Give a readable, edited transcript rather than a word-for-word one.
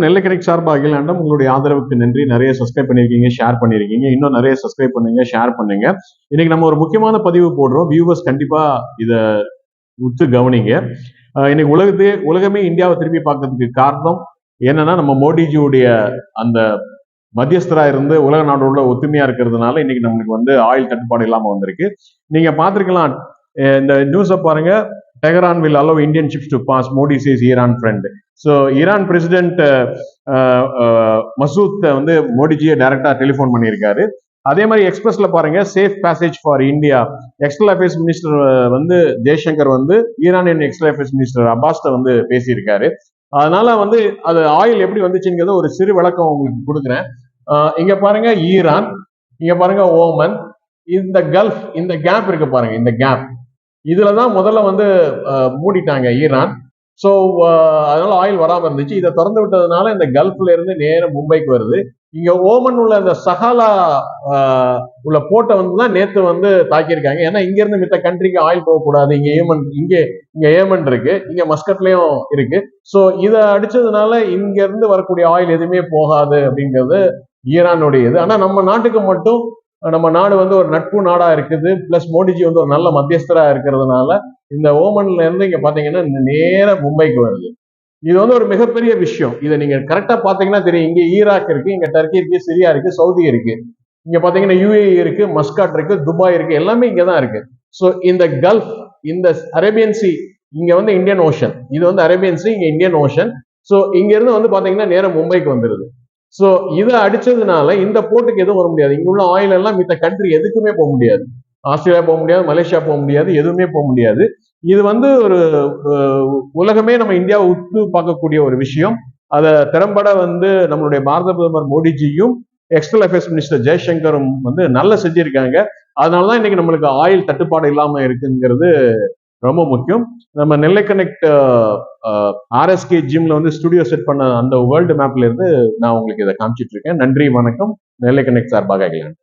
நெல்லை connect சார்பாக அகிலாண்டம் உங்களுடைய ஆதரவுக்கு நன்றி. நிறைய சப்ஸ்கிரைப் பண்ணிருக்கீங்க, ஷேர் பண்ணிருக்கீங்க. இன்னும் நிறைய சப்ஸ்கிரைப் பண்ணுங்க, ஷேர் பண்ணுங்க. இன்னைக்கு நம்ம ஒரு முக்கியமான பதிவு போடுறோம். வியூவர்ஸ் கண்டிப்பா இத உத்து கவனிங்க. இன்னைக்கு உலகமே இந்தியாவை திரும்பி பார்க்கறதுக்கு காரணம் என்னன்னா, நம்ம மோடிஜியுடைய அந்த மத்தியஸ்தரா இருந்து உலக நாடோட ஒத்துமையா இருக்கிறதுனால இன்னைக்கு நம்மளுக்கு ஆயில் தட்டுப்பாடு இல்லாம வந்திருக்கு. நீங்க பார்த்திருக்கலாம், இந்த நியூஸை பாருங்க. Tehran will allow Indian ships to pass, Modi says Iran friend. So Iran president Masoud மோடிஜியை டைரக்டா டெலிஃபோன் பண்ணியிருக்காரு. அதே மாதிரி எக்ஸ்பிரஸ்ல பாருங்க, safe passage for India. External affairs minister Jaishankar Iranian external affairs minister அப்பாஸ்ட பேசியிருக்காரு. அதனால அது ஆயில் எப்படி வந்துச்சுங்கிறத ஒரு சிறு விளக்கம் உங்களுக்கு கொடுக்குறேன். இங்க பாருங்க ஈரான், இங்க பாருங்க ஓமன், இந்த கல்ஃப், இந்த கேப் இருக்கு பாருங்க, இந்த கேப் இதுலதான் முதல்ல மூடிட்டாங்க ஈரான். ஸோ அதனால ஆயில் வராம இருந்துச்சு. இதை திறந்து விட்டதுனால இந்த கல்ஃப்ல இருந்து நேரம் மும்பைக்கு வருது. இங்க ஓமன் உள்ள இந்த சஹாலா உள்ள போட்டை தான் நேத்து தாக்கியிருக்காங்க. ஏன்னா இங்க இருந்து மித்த கண்ட்ரிக்கு ஆயில் போகக்கூடாது. இங்க ஏமன் இருக்கு, இங்க மஸ்கட்லயும் இருக்கு. ஸோ இதை அடிச்சதுனால இங்க இருந்து வரக்கூடிய ஆயில் எதுவுமே போகாது அப்படிங்கிறது ஈரானுடைய இது. ஆனா நம்ம நாட்டுக்கு மட்டும், நம்ம நாடு ஒரு நட்பு நாடா இருக்குது. பிளஸ் மோடிஜி ஒரு நல்ல மத்தியஸ்தரா இருக்கிறதுனால இந்த ஓமன்ல இருந்து இங்க பாத்தீங்கன்னா நேர மும்பைக்கு வருது. இது ஒரு மிகப்பெரிய விஷயம். இதை நீங்க கரெக்டா பாத்தீங்கன்னா தெரியும். இங்க ஈராக் இருக்கு, இங்க டர்க்கி இருக்கு, சிரியா இருக்கு, சவுதி இருக்கு, இங்க பாத்தீங்கன்னா யுஏஇ இருக்கு, மஸ்காட் இருக்கு, துபாய் இருக்கு, எல்லாமே இங்கதான் இருக்கு. ஸோ இந்த கல்ஃப், இந்த அரேபியன் சி, இங்க இந்தியன் ஓஷன், இது அரேபியன் சி, இங்க இந்தியன் ஓஷன். ஸோ இங்க இருந்து பாத்தீங்கன்னா நேரம் மும்பைக்கு வந்துருது. ஸோ இதை அடிச்சதுனால இந்த போர்ட்டுக்கு எதுவும் வர முடியாது. இங்க உள்ள ஆயில் எல்லாம் மித்த கண்ட்ரி எதுக்குமே போக முடியாது. ஆஸ்திரேலியா போக முடியாது, மலேசியா போக முடியாது, எதுவுமே போக முடியாது. இது ஒரு உலகமே நம்ம இந்தியாவை உத்து பார்க்கக்கூடிய ஒரு விஷயம். அதை திறம்பட நம்மளுடைய பாரத பிரதமர் மோடிஜியும் எக்ஸ்டர்னல் அஃபேர்ஸ் மினிஸ்டர் ஜெய்சங்கரும் நல்லா செஞ்சிருக்காங்க. அதனாலதான் இன்னைக்கு நம்மளுக்கு ஆயில் தட்டுப்பாடு இல்லாம இருக்குங்கிறது ரொம்ப முக்கியம். நம்ம நெல்லை கனெக்ட் ஆர்எஸ்கே ஜிம்ல ஸ்டுடியோ செட் பண்ண அந்த வேர்ல்டு மேப்ல இருந்து நான் உங்களுக்கு இதை காமிச்சிட்டு இருக்கேன். நன்றி, வணக்கம். நெல்லை கனெக்ட் சார்பாக அகிலான்.